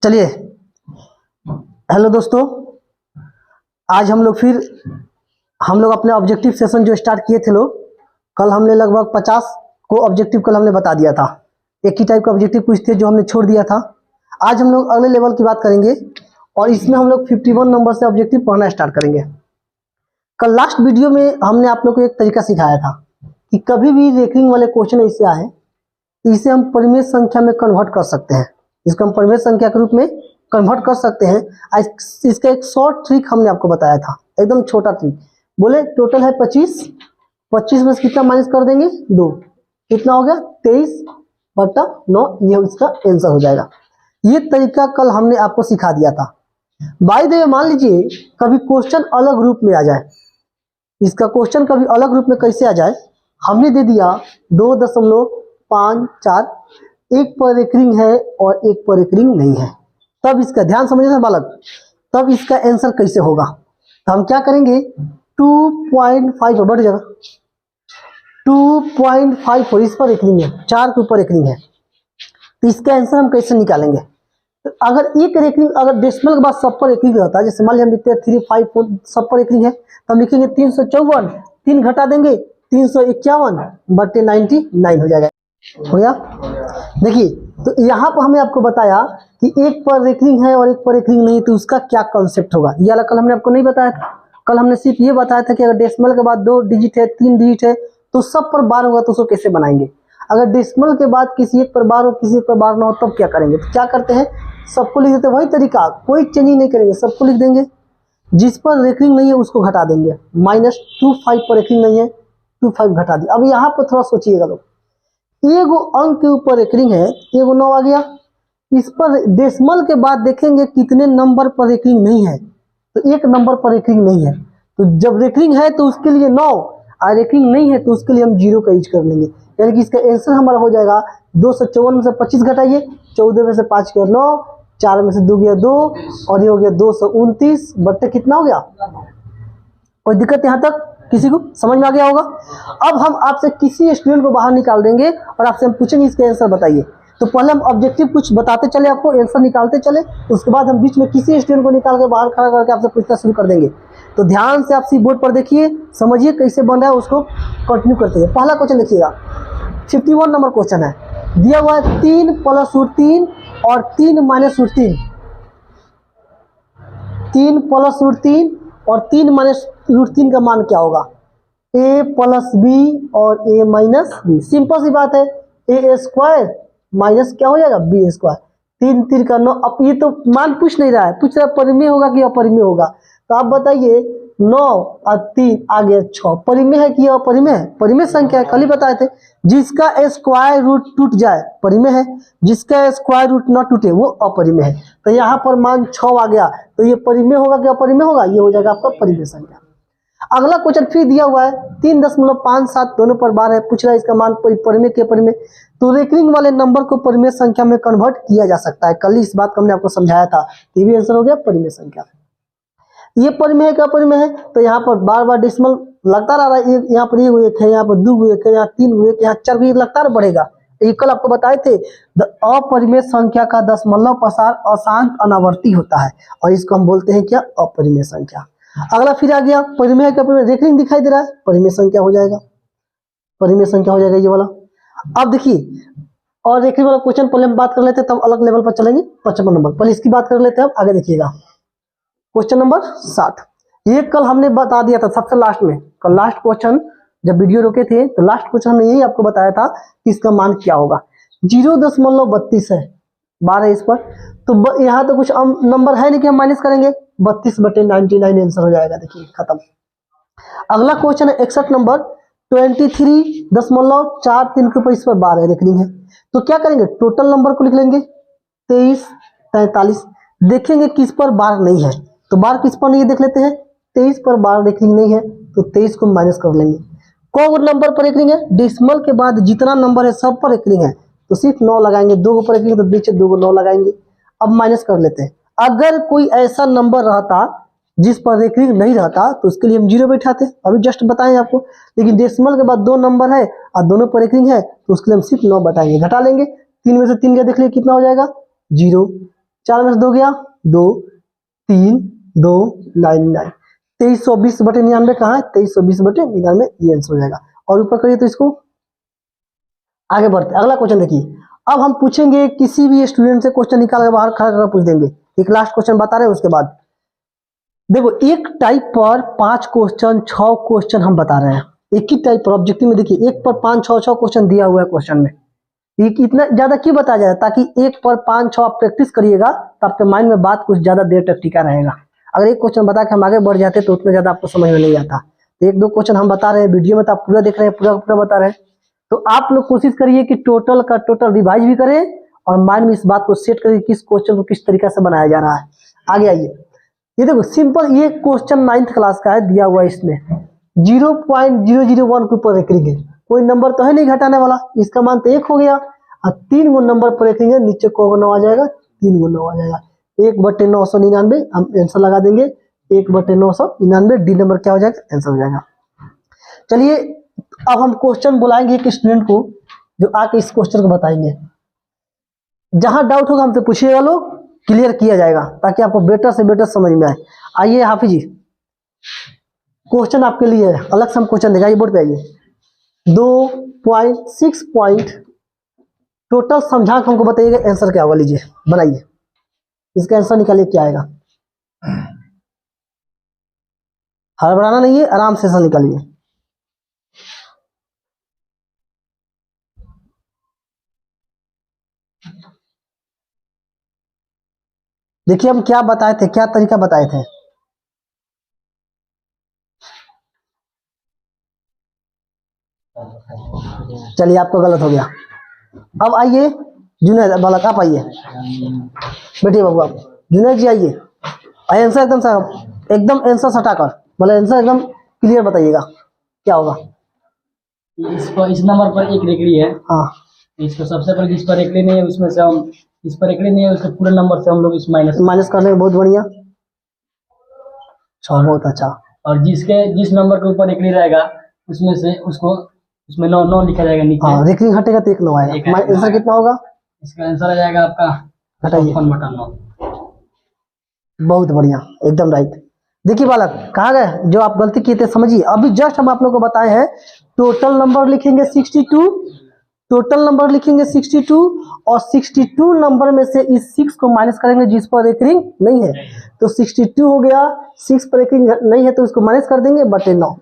चलिए, हेलो दोस्तों। आज हम लोग अपने ऑब्जेक्टिव सेशन जो स्टार्ट किए थे लोग, कल हमने लगभग 50 को ऑब्जेक्टिव कल हमने बता दिया था। एक ही टाइप का ऑब्जेक्टिव कुछ थे जो हमने छोड़ दिया था। आज हम लोग अगले लेवल की बात करेंगे और इसमें हम लोग 51 नंबर से ऑब्जेक्टिव पढ़ना स्टार्ट करेंगे। कल लास्ट वीडियो में हमने आप लोग को एक तरीका सिखाया था कि कभी भी रेकरिंग वाले क्वेश्चन ऐसे आए तो इसे हम परिमेय संख्या में कन्वर्ट कर सकते हैं। इसको हम परिमेय संख्या के रूप में कन्वर्ट कर सकते हैं। इसका एक शॉर्ट ट्रिक हमने आपको बताया था, एकदम छोटा ट्रिक। बोले टोटल है 25 में से कितना माइनस कर देंगे 2, कितना हो गया 23/9, ये इसका आंसर हो जाएगा। ये तरीका कल हमने आपको सिखा दिया था। बाय द वे मान लीजिए कभी क्वेश्चन अलग रूप में आ जाए, इसका क्वेश्चन कभी अलग रूप में कैसे आ जाए, हमने दे दिया 2.54, एक पर रेकरिंग है और एक पर रेकरिंग नहीं है, तब इसका ध्यान समझिए बालक, तब इसका आंसर कैसे होगा। तो हम क्या करेंगे 2.5 बढ़ जाएगा 2.5 इस पर रेकरिंग है, 4 के ऊपर रेकरिंग है, तो इसका आंसर हम कैसे निकालेंगे। तो अगर एक रेकरिंग अगर डेसिमल के बाद सब पर रेकरिंग रहता है, जैसे मान लिया हम लिखते हैं 354 सब पर रेकरिंग है, तो हम लिखेंगे 354, 3 घटा देंगे 351/99 हो जाएगा। हो गया। देखिए, तो यहाँ पर हमें आपको बताया कि एक पर रेकरिंग है और एक पर रेकरिंग नहीं, तो उसका क्या कॉन्सेप्ट होगा। ये वाला कल हमने आपको नहीं बताया था। कल हमने सिर्फ ये बताया था कि अगर डेसिमल के बाद 2 डिजिट है, 3 डिजिट है, तो सब पर बार होगा तो उसको कैसे बनाएंगे। अगर डेसिमल के बाद किसी एक पर बार हो, किसी एक पर बार ना हो, तब क्या करेंगे। तो क्या करते हैं, सबको लिख देते हैं, वही तरीका, कोई चेंजिंग नहीं करेंगे, सबको लिख देंगे। जिस पर रेकरिंग नहीं है उसको घटा देंगे, -25 पर रेकरिंग नहीं है, 25 घटा दिया। अब यहाँ पर थोड़ा सोचिएगा लोग, एगो अंक के ऊपर रेकरिंग है, एगो 9 आ गया। इस पर डेसिमल के बाद देखेंगे कितने नंबर पर रेकरिंग नहीं है, तो एक नंबर पर रेकरिंग नहीं है। तो जब रेकरिंग है तो उसके लिए 9 और रेकरिंग नहीं है तो उसके लिए हम 0 का यूज कर लेंगे। यानी कि इसका आंसर हमारा हो जाएगा 254 में से 25 घटाइए, 14 में से 5 गया 9, 4 में से 2 गया 2, और ये हो गया 229 बट्टे कितना हो गया। कोई दिक्कत यहाँ तक किसी को समझ में आ गया होगा। अब हम आपसे किसी स्टूडेंट को बाहर निकाल देंगे और आपसे हम पूछेंगे इसके आंसर बताइए। तो पहले हम ऑब्जेक्टिव कुछ बताते चले, आपको आंसर निकालते चले, उसके बाद हम बीच में किसी स्टूडेंट को निकाल के बाहर खड़ा करके आपसे पूछना शुरू कर देंगे। तो ध्यान से आप सी बोर्ड पर देखिए, समझिए कैसे बन रहा है, उसको कंटिन्यू करते हैं। पहला क्वेश्चन देखिएगा, 51 नंबर क्वेश्चन है, दिया हुआ है 3 + √3 और 3 - √3, 3 + √3 और 3 - √3 का मान क्या होगा। a + b और a - b, सिंपल सी बात है, a² माइनस क्या हो जाएगा b², 3 3 का 9। अब ये तो मान पूछ नहीं रहा है, पूछ रहा है परिमेय होगा कि अपरिमेय होगा। तो आप बताइए 9 और 3 आ गया 6, परिमेय है कि अपरिमेय है। परिमेय संख्या है, कल ही बताए थे। जिसका स्क्वायर रूट टूट जाए परिमेय है, जिसका स्क्वायर रूट न टूटे वो अपरिमेय है। तो यहाँ पर मान 6 आ गया, तो ये परिमेय होगा कि अपरिमेय होगा, ये हो जाएगा आपका परिमेय संख्या। अगला क्वेश्चन फिर दिया हुआ है 3.57 दोनों पर बार है, पूछ रहा है इसका मान परिमेय के परिमेय। तो रेकरिंग वाले नंबर को परिमेय संख्या में कन्वर्ट किया जा सकता है, कल इस बात को हमने आपको समझाया था। ये भी आंसर हो गया परिमेय संख्या। ये परिमेय है क्या अपरिमेय है, तो यहाँ पर बार बार डेसिमल लगता रहा है, यहाँ पर एक है, यहाँ पर 2 एक है, यहाँ 3 एक, यहाँ 4 एक लगता रहा बढ़ेगा। ये कल आपको बताए थे, अपरिमेय संख्या का दशमलव प्रसार अशांत अनावर्ती होता है और इसको हम बोलते हैं क्या, अपरिमेय संख्या। अगला फिर आ गया परिमेय का परिमेय, रेकरिंग दिखाई दे रहा है, परिमेय संख्या हो जाएगा, परिमेय संख्या हो जाएगा ये वाला। अब देखिए, और रेकरिंग वाला क्वेश्चन पहले हम बात कर लेते हैं, तब अलग लेवल पर चलेंगे। 55 नंबर पहले इसकी बात कर लेते हैं, अब आगे देखिएगा क्वेश्चन नंबर 60। ये कल हमने बता दिया था सबसे लास्ट में, कल लास्ट क्वेश्चन जब वीडियो रोके थे तो लास्ट क्वेश्चन हमने यही आपको बताया था कि इसका मान क्या होगा। 0.32 है, 12 इस पर, तो यहाँ तो कुछ नंबर है नहीं कि हम माइनस करेंगे, 32/99 आंसर हो जाएगा। देखिए खत्म। अगला क्वेश्चन है 61 नंबर, 23.43 के ऊपर इस पर बार है, रेकरिंग है। तो क्या करेंगे, टोटल नंबर को लिख लेंगे 23 43, देखेंगे किस पर बार नहीं है, तो बार किस पर नहीं है देख लेते हैं। 23 पर बार रेकरिंग नहीं है तो 23 को माइनस कर लेंगे। कौन नंबर पर रेकरिंग है, डेसिमल के बाद जितना नंबर है सब पर रेकरिंग है, तो सिर्फ 9 लगाएंगे, 2 पर रेकरिंग तो नीचे 2 को 9 लगाएंगे। अब माइनस कर लेते हैं। अगर कोई ऐसा नंबर रहता जिस पर रेकरिंग नहीं रहता तो उसके लिए हम 0 बैठाते, अभी जस्ट बताएं आपको। लेकिन डेसिमल के बाद 2 नंबर है और दोनों पर रेकरिंग है तो उसके लिए हम सिर्फ 9 बताएंगे, घटा लेंगे। 3 में से 3 का देख लीजिए कितना हो जाएगा 0, 4 में से 2 गया 2, 3, 2, 99। 2320/99 कहाँ है? 2320/99, ये आंसर हो जाएगा। और ऊपर करिए तो इसको आगे बढ़ते। अगला क्वेश्चन देखिए, अब हम पूछेंगे किसी भी स्टूडेंट से क्वेश्चन निकाल के बाहर खड़ा कर पूछ देंगे। एक लास्ट क्वेश्चन बता रहे हैं, उसके बाद देखो एक टाइप पर 5 क्वेश्चन 6 क्वेश्चन हम बता रहे हैं। एक ही टाइप पर ऑब्जेक्टिव में देखिए एक पर 5-6 क्वेश्चन दिया हुआ है क्वेश्चन में। ये इतना ज्यादा क्यों बताया जाए? ताकि एक पर 5-6 आप प्रैक्टिस करिएगा तो आपके माइंड में बात कुछ ज्यादा देर तक टिका रहेगा। अगर एक क्वेश्चन बता के हम आगे बढ़ जाते तो उतना ज्यादा आपको समझ में नहीं आता। तो 1-2 क्वेश्चन हम बता रहे हैं, वीडियो में तो आप पूरा देख रहे हैं, पूरा पूरा बता रहे हैं। तो आप लोग कोशिश करिए कि टोटल का टोटल रिवाइज भी करें और माइंड में इस बात को सेट करिए किस क्वेश्चन को किस तरीके से बनाया जा रहा है। आगे आइए, ये देखो सिंपल, ये क्वेश्चन 9th क्लास का है, दिया हुआ है इसमें 0.001 के ऊपर रखेंगे। कोई नंबर तो है नहीं घटाने वाला, इसका मान तो 1 हो गया और 3 गो नंबर पर रखेंगे, नीचे को 9 आ जाएगा, 3 गो 9 आ जाएगा। 1/999 हम आंसर लगा देंगे, 1/999 डी नंबर क्या हो जाएगा? आंसर हो जाएगा। चलिए अब हम क्वेश्चन बुलाएंगे एक स्टूडेंट को जो आके इस क्वेश्चन को बताएंगे। जहां डाउट होगा हमसे पूछिएगा, लोग क्लियर किया जाएगा ताकि आपको बेटर से बेटर समझ में आए। आइए हाफिज जी, क्वेश्चन आपके लिए है, अलग से हम क्वेश्चन देगा। बोर्ड पे आइए, 2.6 पॉइंट टोटल समझा के हमको बताइएगा आंसर क्या होगा। लीजिए बनाइए, इसका आंसर निकालिए क्या आएगा। हड़बड़ाना नहीं है, आराम से आंसर निकालिए। देखिए हम क्या बताए थे, क्या तरीका बताए थे। चलिए आपको गलत हो गया। अब आइए जुनैद बालक, आप आइए, बैठिए बाबू आप। जुनैद जी आइए, आंसर एकदम आंसर सटाकर, मतलब आंसर एकदम क्लियर बताइएगा क्या होगा। इसको इस नंबर पर एक रेकड़ी है। हाँ, इसको सबसे पहले जिस पर रेकड़ी नहीं है उसमें से हम, इस पर रेकड़ी नहीं है उसके पूरे नंबर से हम लोग इस माइनस कर लेंगे। बहुत बढ़िया, बहुत अच्छा। और जिस नंबर के ऊपर रेकड़ी रहेगा उसमें से उसको उसमें 9 लिखा जाएगा नीचे। हाँ, रेकड़ी हटेगा तो 1 9 आएगा। आंसर कितना होगा? इसका आंसर आ जाएगा आपका 54/9। बहुत बढ़िया, एकदम राइट। देखिए बालक कहाँ गए, जो आप गलती किए थे समझिए। अभी जस्ट हम आप लोग को बताए हैं टोटल नंबर लिखेंगे 62, टोटल नंबर लिखेंगे 62 और 62 नंबर में से इस 6 को माइनस करेंगे जिस पर रेकरिंग नहीं है। तो 62 हो गया, 6 पर रेकरिंग नहीं है तो इसको माइनस कर देंगे बटे 9।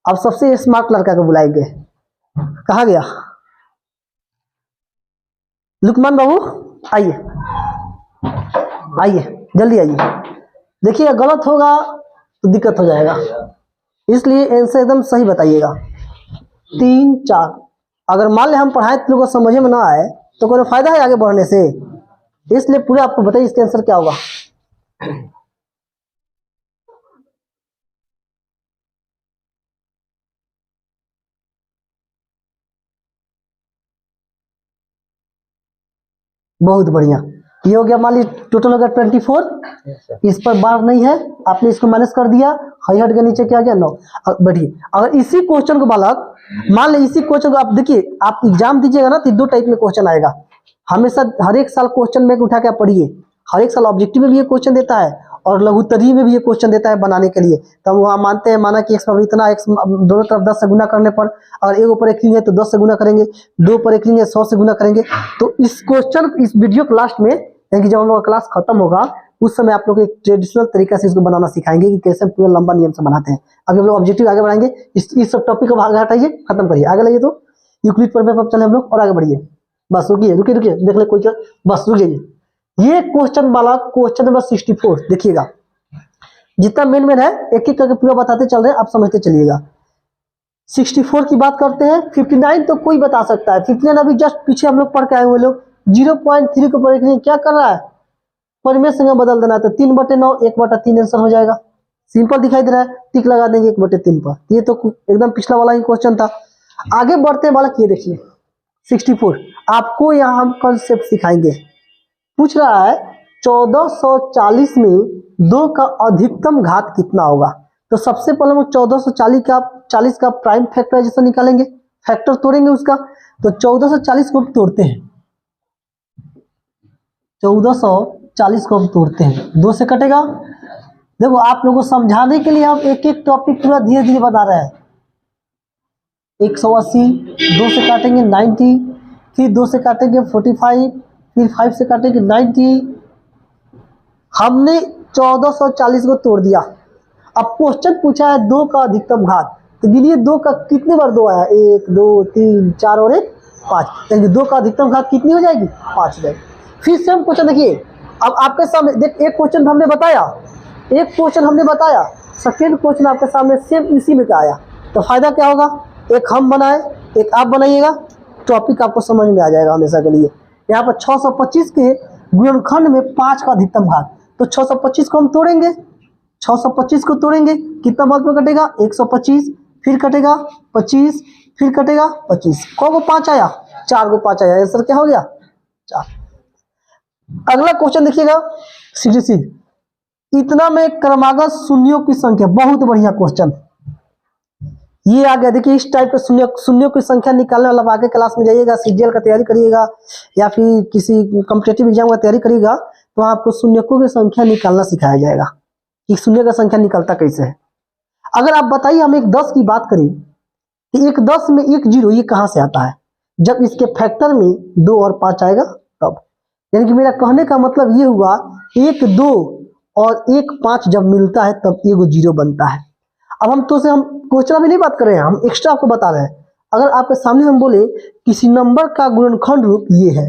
अब सबसे स्मार्ट लड़का को बुलाएंगे, कहा गया? लुकमान बाबू आइए, आइए जल्दी आइए। देखिए गलत होगा तो दिक्कत हो जाएगा, इसलिए आंसर एकदम सही बताइएगा। 3 4। अगर मान ले हम पढ़ाए तो लोगों को समझ में ना आए तो कोई फायदा है आगे बढ़ने से, इसलिए पूरा आपको बताइए इसका आंसर क्या होगा। बहुत बढ़िया, ये हो गया। मान लीजिए टोटल हो गया 24, इस पर बार नहीं है, आपने इसको माइनस कर दिया, हाई हट के नीचे क्या गया 9। बढ़िए, अगर इसी क्वेश्चन को बालक मान ली इसी क्वेश्चन को आप देखिए, आप एग्जाम दीजिएगा ना तो 2 टाइप में क्वेश्चन आएगा। हमेशा हर एक साल क्वेश्चन में उठा के आप पढ़िए, हर एक साल ऑब्जेक्टिव में भी ये क्वेश्चन देता है और लघुत्तरीय में भी ये क्वेश्चन देता है बनाने के लिए। तो हम वहाँ मानते हैं, माना कि x पर इतना, x दोनों तरफ 10 से गुना करने पर, अगर 1 ऊपर रेखिंग है तो 10 से गुना करेंगे, 2 पर रेखिंग है 100 से गुना करेंगे। तो इस क्वेश्चन, इस वीडियो के लास्ट में, यानी कि जब हम लोग का क्लास खत्म होगा उस समय आप लोग एक ट्रेडिशनल तरीका से इसको बनाना सिखाएंगे कि कैसे पूरा लंबा नियम से बनाते हैं। अभी हम लोग ऑब्जेक्टिव आगे बढ़ाएंगे, इस सब टॉपिक को आगे हटाइए, खत्म करिए, आगे लाइए। तो यूक्लिड पर चले हम लोग और आगे बढ़िए। बस रुकिए रुकिए रुकिए, देख ले कोई, बस रुकिए। ये क्वेश्चन वाला क्वेश्चन नंबर 64 देखिएगा, जितना मेन है एक एक करके पूरा बताते चल रहे हैं, आप समझते चलिएगा। 64 की बात करते हैं। 59 तो कोई बता सकता है, 59 अभी जस्ट पीछे हम लोग पढ़ के आए हुए लोग। 0.3 को पढ़ क्या कर रहा है, परिमेय संख्या बदल देना है। तो 3/9 1/3 आंसर हो जाएगा। सिंपल दिखाई दे रहा है, टिक लगा देंगे 1/3 पर। ये तो एकदम पिछला वाला ही क्वेश्चन था। आगे बढ़ते वाला ये देखिए 64, आपको यहाँ हम कॉन्सेप्ट सिखाएंगे। पूछ रहा है 1440 में 2 का अधिकतम घात कितना होगा। तो सबसे पहले हम 1440 का प्राइम फैक्टराइजेशन निकालेंगे, फैक्टर तोड़ेंगे उसका। तो 1440 को तोड़ते हैं, 40 को हम तोड़ते हैं, 2 से कटेगा। देखो आप लोगों को समझाने के लिए हम एक एक टॉपिक पूरा धीरे धीरे बता रहे हैं। 180, 2 से काटेंगे 90, फिर 2 से काटेंगे 45, फिर 5 से काटेंगे 90। हमने 1440 को तोड़ दिया। अब क्वेश्चन पूछा है 2 का अधिकतम घात, तो गिनिए 2 का कितने बार 2 आया, 1 2 3 4 और 1 5, यानी 2 का अधिकतम घात कितनी हो जाएगी, 5 हो जाएगी। फिर से हम क्वेश्चन देखिए, अब आपके सामने देख, एक क्वेश्चन हमने बताया, सेकेंड क्वेश्चन आपके सामने सेम इसी में क्या आया। तो फायदा क्या होगा, एक हम बनाए एक आप बनाइएगा, टॉपिक आपको समझ में आ जाएगा हमेशा के लिए। यहाँ पर 625 के गुणनखंड में 5 का अधिकतम घात, तो 625 को हम तोड़ेंगे, 625 को तोड़ेंगे, कितना बाद में कटेगा, 125, फिर कटेगा 25, फिर कटेगा 25, को 5 आया, 4 को 5 आया, आंसर क्या हो गया 4। अगला क्वेश्चन देखिएगा, सीधी सीधी इतना में क्रमागत शून्यों की संख्या, बहुत बढ़िया क्वेश्चन ये आ गया। देखिए इस टाइप के शून्यों की संख्या निकालने वाला आगे क्लास में जाइएगा, सीजीएल का तैयारी करिएगा या फिर किसी कॉम्पिटेटिव एग्जाम का तैयारी करिएगा, तो आपको शून्यों की संख्या निकालना सिखाया जाएगा कि शून्य का संख्या निकलता कैसे है। अगर आप बताइए हम एक 10 की बात करें कि एक 10 में एक 0 ये कहाँ से आता है, जब इसके फैक्टर में 2 और 5 आएगा तब। यानी कि मेरा कहने का मतलब ये हुआ, 1 2 और 1 5 जब मिलता है तब एगो 0 बनता है। अब हम तो से हम क्वेश्चन अभी नहीं बात कर रहे हैं, हम एक्स्ट्रा आपको बता रहे हैं। अगर आपके सामने हम बोले किसी नंबर का गुणनखंड रूप ये है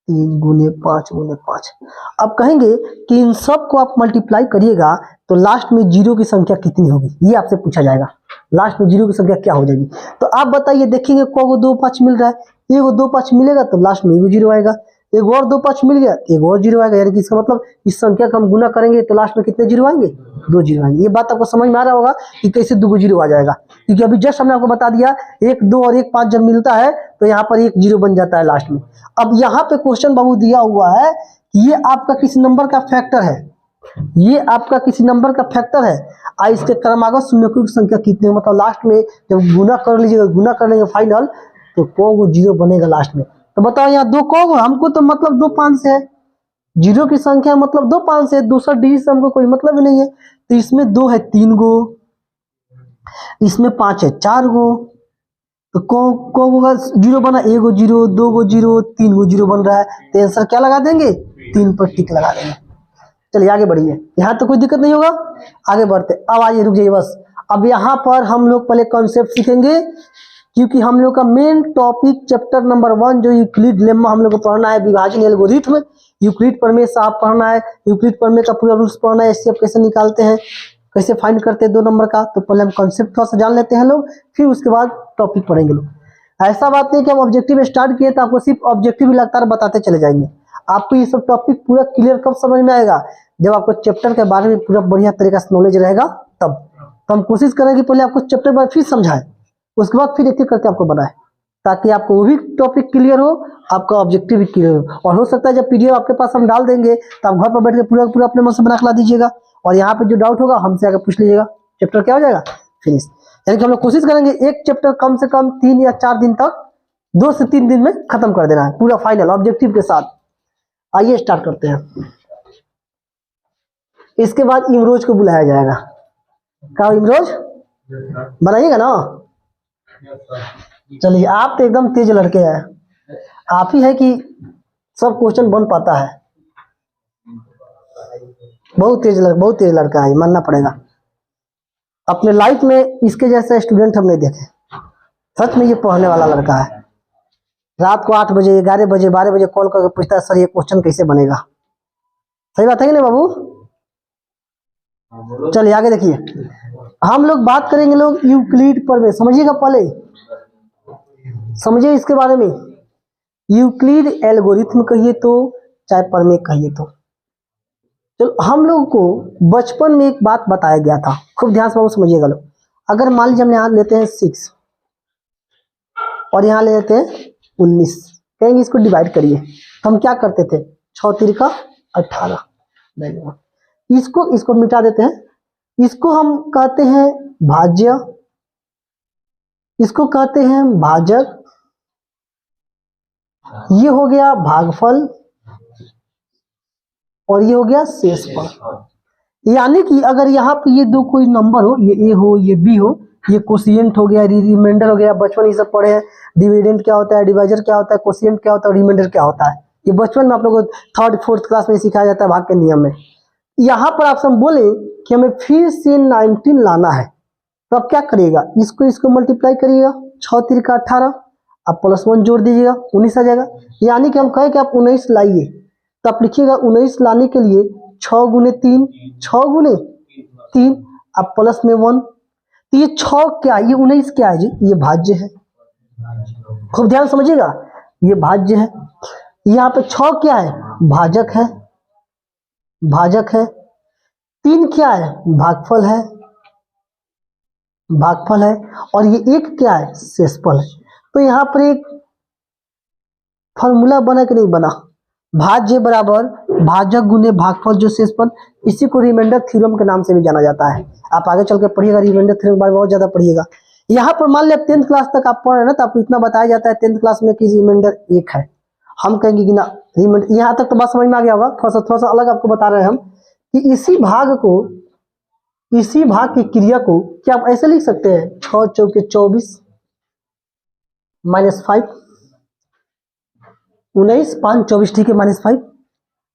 3 गुने 5 गुने 5, अब कहेंगे कि इन सब को आप मल्टीप्लाई करिएगा तो लास्ट में 0 की संख्या कितनी होगी, ये आपसे पूछा जाएगा। लास्ट में 0 की संख्या क्या हो जाएगी, तो आप बताइए। देखेंगे को 2 5 मिल रहा है, एगो 2 5 मिलेगा तो लास्ट में एगो 0 आएगा, एक और 2 5 मिल गया एक और 0 आएगा, यानी कि इसका मतलब इस संख्या का हम गुना करेंगे तो लास्ट में कितने 0 आएंगे, 2 0 आएंगे। ये बात आपको समझ में आ रहा होगा कि कैसे 2 0 आ जाएगा, क्योंकि अभी जस्ट हमने आपको बता दिया 1 2 और 1 5 जब मिलता है तो यहाँ पर 1 0 बन जाता है लास्ट में। अब यहाँ पे क्वेश्चन बाबू दिया हुआ है, ये आपका किसी नंबर का फैक्टर है, ये आपका किसी नंबर का फैक्टर है, इसके क्रमागत शून्यों की संख्या कितनी, मतलब लास्ट में जब गुना कर लीजिएगा, गुना कर लेंगे फाइनल, तो को 0 बनेगा लास्ट में। तो बताओ यहाँ 2 को, हमको तो मतलब 2 5 से है, 0 की संख्या मतलब 2 5 से, दूसरा डिजिट से हमको कोई मतलब ही नहीं है। तो इसमें 2 है 3 गो, इसमें 5 है 4 गो, तो को 0 बना, 1 गो 0 2 गो 0 3 गो 0 बन रहा है, तो आंसर क्या लगा देंगे, 3 पर टिक लगा देंगे। चलिए आगे बढ़िए, यहाँ तो कोई दिक्कत नहीं होगा, आगे बढ़ते। अब आइए रुक जाइए बस, अब यहाँ पर हम लोग पहले कॉन्सेप्ट सीखेंगे, क्योंकि हम लोग का मेन टॉपिक चैप्टर नंबर 1 जो यूक्लिड लेम्मा हम लोग को पढ़ना है, विभाजन एल्गोरिथम, यूक्लिड प्रमेय साहब पढ़ना है, यूक्लिड प्रमेय का पूरा रूल्स पढ़ना है, एचसीएफ कैसे निकालते हैं, कैसे फाइंड करते हैं 2 नंबर का। तो पहले हम कॉन्सेप्ट थोड़ा सा जान लेते हैं लोग, फिर उसके बाद टॉपिक पढ़ेंगे लोग। ऐसा बात नहीं कि हम ऑब्जेक्टिव स्टार्ट किए तो आपको सिर्फ ऑब्जेक्टिव ही लगातार बताते चले जाएंगे। आपको ये सब टॉपिक पूरा क्लियर कब समझ में आएगा, जब आपको चैप्टर के बारे में पूरा बढ़िया तरीका से नॉलेज रहेगा तब। तो हम कोशिश करेंगे पहले आपको चैप्टर बार फिर समझाएं, उसके बाद फिर एक एक करके आपको बनाए, ताकि आपको वो भी टॉपिक क्लियर हो, आपका ऑब्जेक्टिव भी क्लियर हो। और हो सकता है जब पीडीएफ आपके पास हम डाल देंगे तो आप घर पर बैठ के पूरा पूरा अपने मन से बना के ला दीजिएगा, और यहाँ पे जो डाउट होगा हमसे आकर पूछ लीजिएगा, चैप्टर क्या हो जाएगा फिनिश। यानी कि हम लोग कोशिश करेंगे एक चैप्टर कम से कम 3 या 4 दिन तक, 2 से 3 दिन में खत्म कर देना है पूरा फाइनल ऑब्जेक्टिव के साथ। आइए स्टार्ट करते हैं। इसके बाद इमरोज को बुलाया जाएगा, क्या इमरोज बनाइएगा ना। चलिए आप तो एकदम तेज लड़के हैं, आप ही है कि सब क्वेश्चन बन पाता है, बहुत तेज लड़का है, मानना पड़ेगा। अपने लाइफ में इसके जैसा स्टूडेंट हम नहीं देखे, सच में ये पढ़ने वाला लड़का है। रात को 8 बजे 11 बजे 12 बजे कॉल करके पूछता है सर ये क्वेश्चन कैसे बनेगा। सही बात है कि नहीं बाबू। चलिए आगे देखिए, हम लोग बात करेंगे लोग यूक्लिड प्रमेय, समझिएगा पहले समझिए इसके बारे में। यूक्लिड एल्गोरिथम कहिए तो चाहे प्रमेय कहिए तो, चलो हम लोगों को बचपन में एक बात बताया गया था, खूब ध्यान से बाबू समझिएगा लोग। अगर मान लीजिए हम यहाँ लेते हैं 6 और यहाँ ले लेते हैं 19, कहेंगे इसको डिवाइड करिए, तो हम क्या करते थे 6 3 का 18, इसको मिटा देते हैं, इसको हम कहते हैं भाज्य, इसको कहते हैं भाजक, ये हो गया भागफल और ये हो गया शेषफल। यानी कि अगर यहाँ पे ये दो कोई नंबर हो, ये ए हो ये बी हो, ये कोशिएंट हो गया, रिमाइंडर हो गया, बचपन ये सब पढ़े हैं, डिविडेंड क्या होता है, डिवाइजर क्या होता है, कोशिएंट क्या होता है, रिमाइंडर क्या होता है, ये बचपन में आप लोगों को 3rd 4th क्लास में सिखाया जाता है भाग के नियम में। यहाँ पर आपसे हम बोले कि हमें फिर से 19 लाना है, तो आप क्या करिएगा, इसको मल्टीप्लाई करिएगा, 6 3 का 18, आप +1 जोड़ दीजिएगा, 19 आ जाएगा। यानी कि हम कहें कि आप 19 लाइए, तो आप लिखिएगा 19 लाने के लिए 6 गुने 3, 6 गुने 3, अब प्लस में 1, तो ये 6 क्या है, ये 19 क्या है जी, ये भाज्य है। खूब ध्यान समझिएगा, ये भाज्य है। यहाँ पे 6 क्या है, भाजक है, भाजक है। 3 क्या है, भागफल है, भागफल है। और ये 1 क्या है, शेषफल है। तो यहाँ पर एक फॉर्मूला बना कि नहीं बना, भाज्य बराबर भाजक गुने भागफल जो शेषफल, इसी को रिमाइंडर थ्योरम के नाम से भी जाना जाता है। आप आगे चल के पढ़िएगा, रिमाइंडर थ्योरम के बारे में बहुत ज्यादा पढ़िएगा। यहाँ पर मान लिया 10th क्लास तक आप पढ़ रहे हैं ना, तो आपको इतना बताया जाता है 10th क्लास में कि रिमाइंडर 1 है। हम कहेंगे कि ना रिमाइंडर, यहाँ तक तो बात समझ में आ गया होगा। थोड़ा सा अलग आपको बता रहे हैं हम कि इसी भाग को, इसी भाग की क्रिया को क्या आप ऐसे लिख सकते हैं, 6 चौके 24 -5, 19 5 24, ठीक है, -5।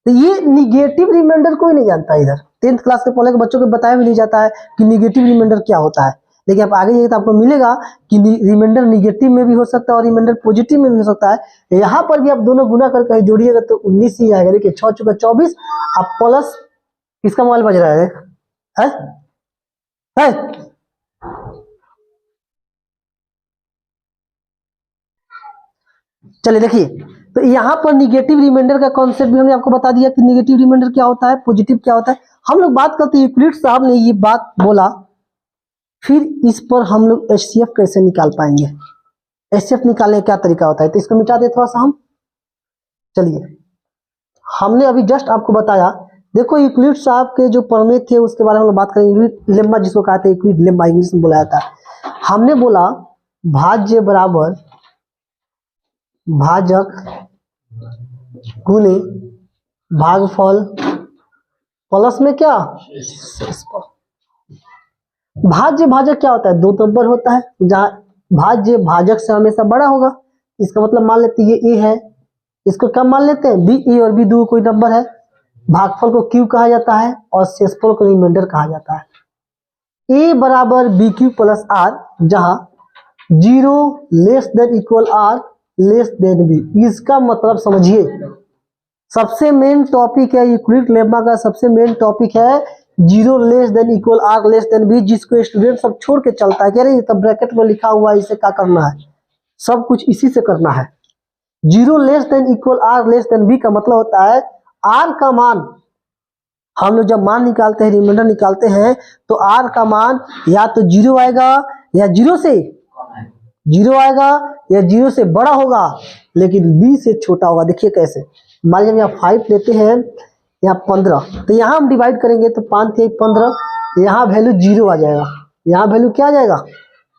तो ये निगेटिव रिमाइंडर कोई नहीं जानता इधर। 10th क्लास के पहले के बच्चों को बताया भी नहीं जाता है कि निगेटिव रिमाइंडर क्या होता है। लेकिन आप आगे जाइए तो आपको मिलेगा कि रिमाइंडर निगेटिव में भी हो सकता है और रिमाइंडर पॉजिटिव में भी हो सकता है। यहाँ पर भी आप दोनों गुना करके जोड़िएगा तो 19 ही आएगा। देखिए 6 चौका 24, आप प्लस, किसका मोबाइल बज रहा है? चलिए देखिए, तो यहाँ पर निगेटिव रिमाइंडर का कॉन्सेप्ट भी हमने आपको बता दिया कि निगेटिव रिमाइंडर क्या होता है, पॉजिटिव क्या होता है। हम लोग बात करते हैं, यूक्लिड साहब ने ये बात बोला, फिर इस पर हम लोग HCF कैसे निकाल पाएंगे, HCF निकालने का क्या तरीका होता है, तो इसको मिटा दे थोड़ा सा हम। चलिए, हमने अभी जस्ट आपको बताया, देखो यूक्लिड साहब के जो प्रमेय थे उसके बारे में हम लोग बात करेंगे, लेम्मा जिसको कहते हैं, यूक्लिड लेम्मा इंग्लिश में बुलाया था। हमने बोला भाज्य बराबर भाजक गुने भागफल प्लस में क्या, भाज्य भाजक क्या होता है, 2 नंबर होता है, जहां भाज्य भाजक से हमेशा बड़ा होगा। इसका मतलब मान लेते हैं ये ए है, इसको क्या मान लेते हैं, बी। ए और बी दो कोई नंबर है। भागफल को क्यू कहा जाता है और शेषफल को रिमाइंडर कहा जाता है। ए बराबर बी क्यू प्लस आर, जहां 0 less than equal R less than B. इसका मतलब समझिए, सबसे मेन टॉपिक है यूक्लिड लेम्मा का, सबसे मेन टॉपिक है 0 less than equal R less than B, जिसको स्टूडेंट सब छोड़ के चलता है, कह रहे तब ब्रैकेट में लिखा हुआ है, इसे क्या करना है, सब कुछ इसी से करना है। 0 less than equal R less than B का मतलब होता है आर का मान, हम लोग जब मान निकालते हैं, रिमाइंडर निकालते हैं, तो आर का मान या तो 0 आएगा या 0 से 0 आएगा या 0 से बड़ा होगा, लेकिन b से छोटा होगा। देखिए कैसे, मान लीजिए यहाँ 5 लेते हैं, यहाँ 15, तो यहाँ हम डिवाइड करेंगे तो 5 3 15, यहाँ वैल्यू 0 आ जाएगा, यहाँ वैल्यू क्या आ जाएगा,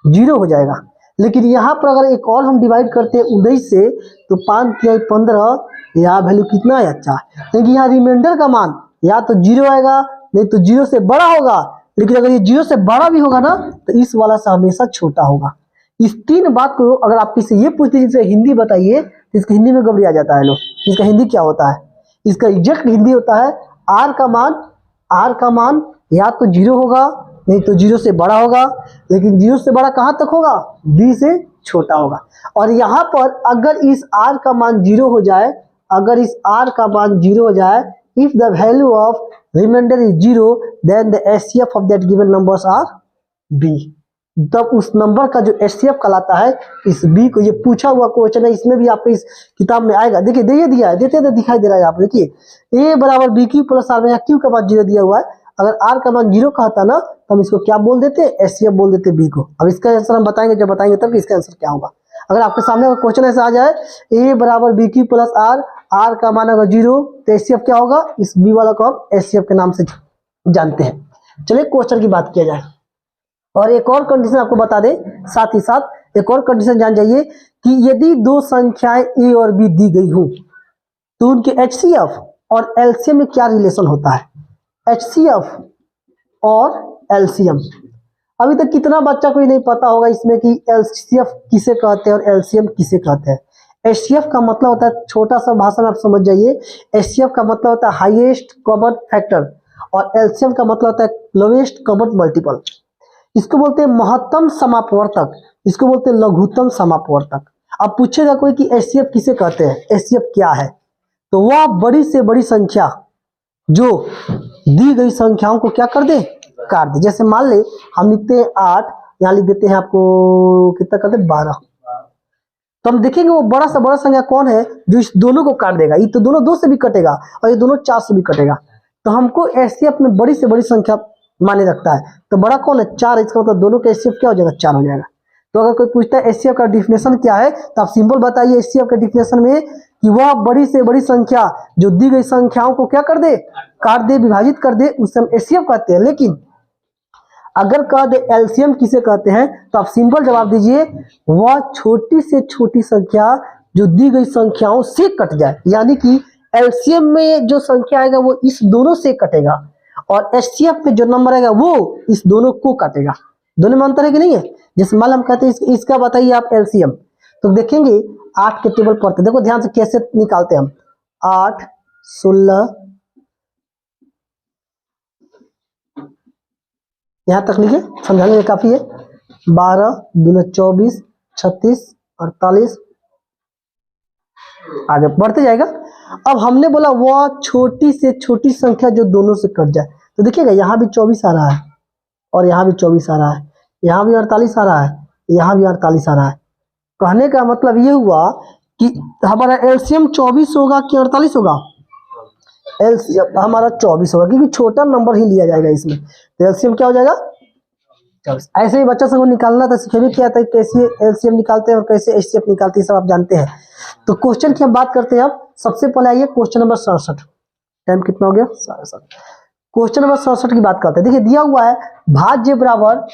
0 हो जाएगा। लेकिन यहाँ पर अगर एक और हम डिवाइड करते हैं 19 से, तो 5 3 15, यहाँ वैल्यू कितना है, अच्छा। लेकिन यहाँ रिमाइंडर का मान या तो 0 आएगा, नहीं तो 0 से बड़ा होगा। लेकिन अगर ये 0 से बड़ा भी होगा ना, तो इस वाला से हमेशा छोटा होगा। इस 3 बात को अगर आप किसी ये पूछते हैं हिंदी बताइए, तो इसका हिंदी में घबरा जाता है लोग, इसका हिंदी क्या होता है, इसका एग्जैक्ट हिंदी होता है आर का मान या तो 0 होगा, नहीं तो 0 से बड़ा होगा। लेकिन 0 से बड़ा कहाँ तक होगा, b से छोटा होगा। और यहाँ पर अगर इस r का मान 0 हो जाए, अगर इस r का मान 0 हो जाए, if the value of remainder is 0, then the HCF of that given numbers are b। तब उस नंबर का जो HCF कहलाता है इस b को। ये पूछा हुआ क्वेश्चन है, इसमें भी आपको इस किताब में आएगा। देखिए ये दिया है, देते दिखाई दे रहा है आप देखिए, a बराबर बी क्यू प्लस आर में यहाँ q का मान 0 दिया हुआ है। अगर r का मान 0 कहता ना, तो हम इसको क्या बोल देते, HCF बोल देते b को। अब इसका आंसर हम बताएंगे, जब बताएंगे तब कि इसका आंसर क्या होगा। अगर आपके सामने क्वेश्चन ऐसा आ जाए, a बराबर b q plus r, r का मान अगर 0, तो HCF क्या होगा, इस b वाला को हम HCF के नाम से जानते हैं। चलिए क्वेश्चन की बात किया जाए, और एक और कंडीशन आपको बता दें साथ ही साथ, एक और कंडीशन जान जाइए कि यदि दो संख्याएं ए और बी दी गई हो तो उनके एचसीएफ और एलसीएम में क्या रिलेशन होता है? एचसीएफ और एलसीएम। अभी तक कितना बच्चा को ही नहीं पता होगा इसमें कि एलसीएफ किसे कहते हैं और एलसीएम किसे कहते हैं। एचसीएफ का मतलब होता है, छोटा सा भाषण आप समझ जाइए, एचसीएफ का मतलब होता है हाईएस्ट कॉमन फैक्टर और एलसीएम का मतलब होता है लोवेस्ट कॉमन मल्टीपल। इसको बोलते हैं महत्तम समापवर्तक, इसको बोलते हैं लघुत्तम समापवर्तक। अब पूछेगा कोई कि एचसीएफ किसे कहते हैं, एचसीएफ क्या है, तो वह बड़ी से बड़ी संख्या जो दी गई संख्याओं को क्या कर दे, काट दे। जैसे मान ले हम लिखते हैं 8, यहाँ लिख देते हैं आपको कितना करते हैं 12, तो हम देखेंगे वो बड़ा से बड़ा संख्या कौन है जो इस दोनों को काट देगा। ये तो दोनों 2 से भी कटेगा और ये दोनों 4 से भी कटेगा, तो हमको एचसीएफ में बड़ी से बड़ी संख्या माने रखता है। तो बड़ा कौन है 4, इसका मतलब दोनों का एचसीएफ क्या हो जाएगा 4 हो जाएगा। तो अगर कोई पूछता है एचसीएफ का डिफिनेशन क्या है तो आप सिंपल बताइए एचसीएफ के डिफिनेशन में कि वह बड़ी से बड़ी संख्या जो दी गई संख्याओं को क्या कर दे, काट दे, विभाजित कर दे, उसे हम एचसीएफ कहते हैं। लेकिन अगर कह दे एलसीएम किसे कहते हैं तो आप सिंपल जवाब दीजिए वह छोटी से छोटी संख्या जो दी गई संख्याओं से कट जाए, यानी कि एलसीएम में जो संख्या आएगा वो इस दोनों से कटेगा और एचसीएफ में जो नंबर आएगा वो इस दोनों को काटेगा। दोनों में अंतर है कि नहीं है। जैसे मान हम कहते हैं इसका बताइए आप एलसीएम, तो देखेंगे 8 के टेबल पढ़ते, देखो ध्यान से कैसे निकालते हैं हम। 8, 16, यहां तक लिखे, समझाने में काफी है। 12 दूना 24, 36, 48, आगे बढ़ते जाएगा। अब हमने बोला वह छोटी से छोटी संख्या जो दोनों से कट जाए, तो देखिएगा यहाँ भी 24 आ रहा है और यहाँ भी 24 आ रहा है, यहाँ भी 48 आ रहा है, यहाँ भी 48 आ रहा है। कहने का मतलब ये हुआ कि हमारा एलसीएम 24 होगा कि 48 होगा, एलसीएम हमारा 24 होगा क्योंकि छोटा नंबर ही लिया जाएगा इसमें, तो एलसीएम क्या हो जाएगा 24। ऐसे ही बच्चा सबको निकालना था, सिखे भी किया था कैसे एलसीएम निकालते हैं और कैसे एचसीएफ निकालते हैं, सब आप जानते हैं। तो क्वेश्चन की हम बात करते हैं। अब सबसे पहले आइए क्वेश्चन नंबर 67, टाइम कितना हो गया 67। क्वेश्चन नंबर 67 की बात करते हैं। देखिए दिया हुआ है भाज्य बराबर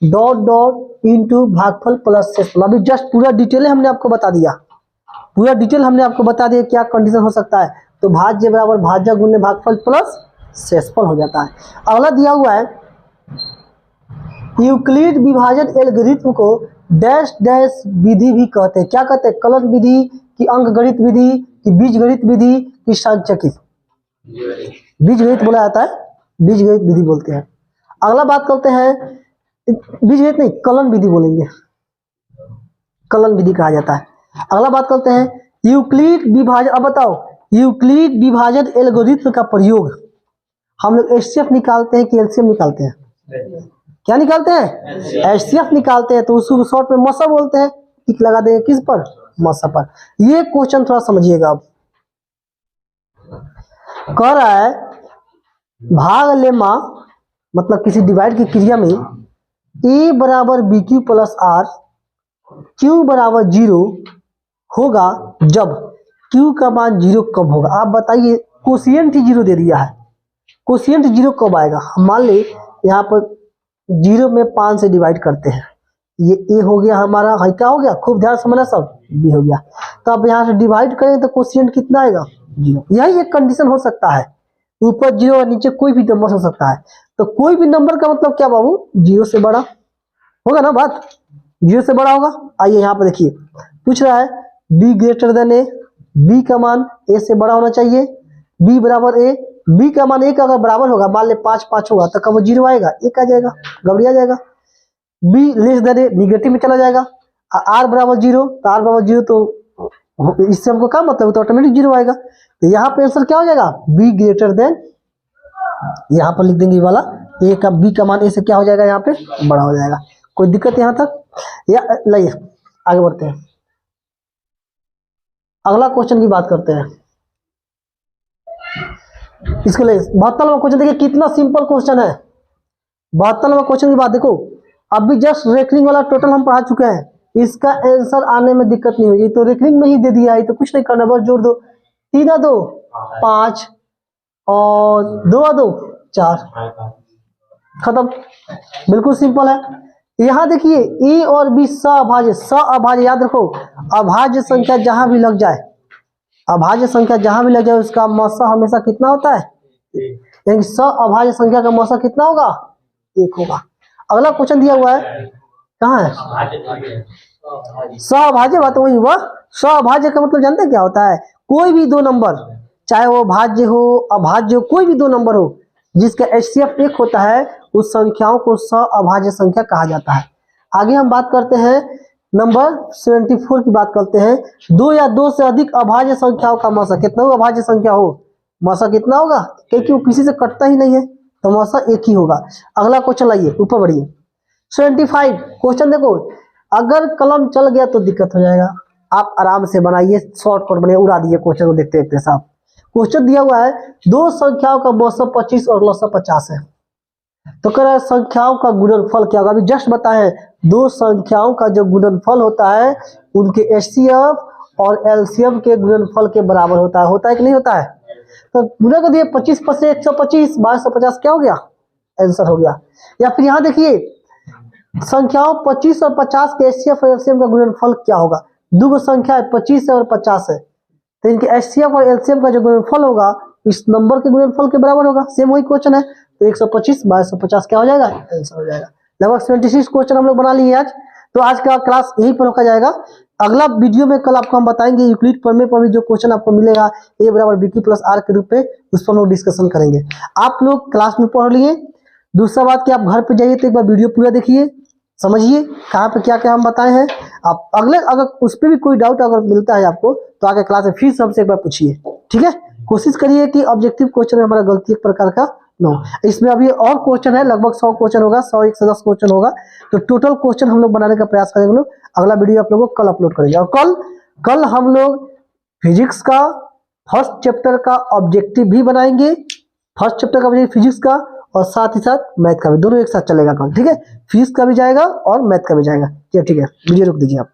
डॉट डॉट इंटू भागफल प्लस शेषफल। अभी जस्ट पूरा डिटेल हमने आपको बता दिया, पूरा डिटेल हमने आपको बता दिया क्या कंडीशन हो सकता है। तो भाज्य बराबर भाज्य गुण्य भागफल प्लस शेषफल हो जाता है। अगला दिया हुआ है यूक्लिड विभाजन एल्गोरिथ्म को डैश डैश विधि भी कहते हैं। क्या कहते हैं, कलन विधि की अंकगणित विधि की बीजगणित विधि की सांख्यिकी, बीजगणित बोला जाता है, बीजगणित विधि बोलते हैं। अगला बात करते हैं, बीजगणित नहीं कलन विधि बोलेंगे, कलन विधि कहा जाता है। अगला बात करते हैं यूक्लिड विभाजन। अब बताओ यूक्लिड विभाजन एल्गोरिथ्म का प्रयोग हम लोग एचसीएफ निकालते हैं कि एलसीएम निकालते हैं, क्या निकालते हैं एचसीएफ निकालते हैं, तो उसको शॉर्ट में मसा बोलते हैं। टिक लगा देंगे किस पर, मसा पर। ये क्वेश्चन थोड़ा समझिएगा। अब कह रहा है भाग लेमा मतलब किसी डिवाइड की क्रिया में ए बराबर b q plus r q बराबर 0 होगा जब क्यू का मान 0 कब होगा। आप बताइए, कोशिएंट ही 0 दे दिया है, कोशिएंट 0 कब आएगा। हम मान ले यहाँ पर 0 में 5 से डिवाइड करते हैं, ये ए हो गया हमारा, है क्या हो गया, खूब ध्यान समझना सब, बी हो गया। तो अब यहाँ से डिवाइड करें तो कोशिएंट कितना आएगा 0। यही एक कंडीशन हो सकता है, ऊपर 0 और नीचे कोई भी नंबर हो सकता है। तो कोई भी नंबर का मतलब क्या बाबू, 0 से बड़ा होगा ना, बात 0 से बड़ा होगा। आइए यहाँ पर देखिए पूछ रहा है b greater than a, b का मान ए से बड़ा होना चाहिए, बी बराबर ए, बी का मान ए का अगर बराबर होगा, मान ले 5 5 होगा तो कब वो 0 आएगा, 1 आ जाएगा, गड़बड़ी आ जाएगा। Be less than A negative में चला जाएगा, आर बराबर 0, तो आर बराबर 0 तो इससे हमको क्या मतलब, तो ऑटोमेटिक 0 आएगा। तो यहाँ पे आंसर क्या हो जाएगा, बी ग्रेटर देन, यहाँ पर लिख देंगे ये वाला, ए का बी का मान ए से क्या हो जाएगा, यहाँ पे बड़ा हो जाएगा। कोई दिक्कत यहाँ तक, या लाइए आगे बढ़ते हैं। अगला क्वेश्चन की बात करते हैं। इसके लिए 72वां क्वेश्चन देखिए कितना सिंपल क्वेश्चन है। 72वां क्वेश्चन की बात देखो, अभी जस्ट रेकरिंग वाला टोटल हम पढ़ा चुके हैं, इसका आंसर आने में दिक्कत नहीं होगी। तो रेकरिंग में ही दे दिया है तो कुछ नहीं करना, बस जोड़ दो, 3 2 5 और 2 2 4, खत्म, बिल्कुल सिंपल है। यहाँ देखिए ए और बी सअभाज्य, सअभाज्य याद रखो, अभाज्य संख्या जहां भी लग जाए, अभाज्य संख्या जहां भी लग जाए उसका मौसा हमेशा कितना होता है, यानी सअभाज्य संख्या का मौसा कितना होगा, 1 होगा। अगला क्वेश्चन दिया हुआ है, कहाँ है, सअभाज्य, बात वही हुआ। सअभाज्य का मतलब जानते हैं क्या होता है, कोई भी दो नंबर, चाहे वो भाज्य हो अभाज्य हो, कोई भी दो नंबर हो जिसका HCF 1 होता है, उस संख्याओं को सअभाज्य संख्या कहा जाता है। आगे हम बात करते हैं नंबर 74 की बात करते हैं। 2 या 2 से अधिक अभाज्य संख्याओं का मौसा कितना होगा, अभाज्य संख्या हो मौसा कितना होगा, क्योंकि वो किसी से कटता ही नहीं है तो मौसा 1 ही होगा। अगला क्वेश्चन लाइए, ऊपर बढ़िए। 75 क्वेश्चन देखो, अगर कलम चल गया तो दिक्कत हो जाएगा, आप आराम से बनाइए, शॉर्टकट बनाइए, उड़ा दिए क्वेश्चन को देखते देखते साहब। क्वेश्चन दिया हुआ है, दो संख्याओं का मौसा 25 और लसा 50 है, तो कह रहा है संख्याओं का गुणनफल क्या होगा। अभी जस्ट बताए, दो संख्याओं का जो गुणनफल होता है उनके HCF और LCM के गुणनफल के बराबर होता है कि नहीं होता है। तो गुणा कर दिए 25 पर से 125, 2250 क्या हो गया, आंसर हो गया। या फिर यहाँ देखिए संख्याओं 25 और 50 के HCF और LCM का गुणनफल क्या होगा। दो संख्या है 25 और 50 है, तो इनके HCF और LCM का जो गुणनफल होगा इस नंबर के गुणनफल के बराबर होगा। सेम वही क्वेश्चन है, तो 125 2250 क्या हो जाएगा, आंसर हो जाएगा। लगभग 76 क्वेश्चन हम लोग बना लिए आज। तो आज का क्लास यहीं पर रोका जाएगा। अगला वीडियो में कल आपको हम बताएंगे यूक्लिड प्रमेय पर भी जो क्वेश्चन आपको मिलेगा A बराबर BQ प्लस R के रूप में, उस पर हम लोग डिस्कशन करेंगे। आप लोग क्लास में पढ़ लिए। दूसरा बात कि आप घर पे जाइए तो एक बार वीडियो पूरा देखिए, समझिए कहाँ पे क्या क्या हम बताए हैं। आप अगर उस पर भी कोई डाउट अगर मिलता है आपको तो आगे क्लास में फिर हमसे एक बार पूछिए, ठीक है। कोशिश करिए कि ऑब्जेक्टिव क्वेश्चन में हमारा गलती एक प्रकार का नो। इसमें अभी और क्वेश्चन है, लगभग 100 क्वेश्चन होगा, 100 110 क्वेश्चन होगा, तो टोटल क्वेश्चन हम लोग बनाने का प्रयास करेंगे। लोग अगला वीडियो आप लोगों को कल अपलोड करेंगे। और कल हम लोग फिजिक्स का फर्स्ट चैप्टर का ऑब्जेक्टिव भी बनाएंगे, फर्स्ट चैप्टर का फिजिक्स का, और साथ ही साथ मैथ का भी, दोनों एक साथ चलेगा कल, ठीक है। फिजिक्स का भी जाएगा और मैथ का भी जाएगा। ठीक है, वीडियो रोक दीजिए आप।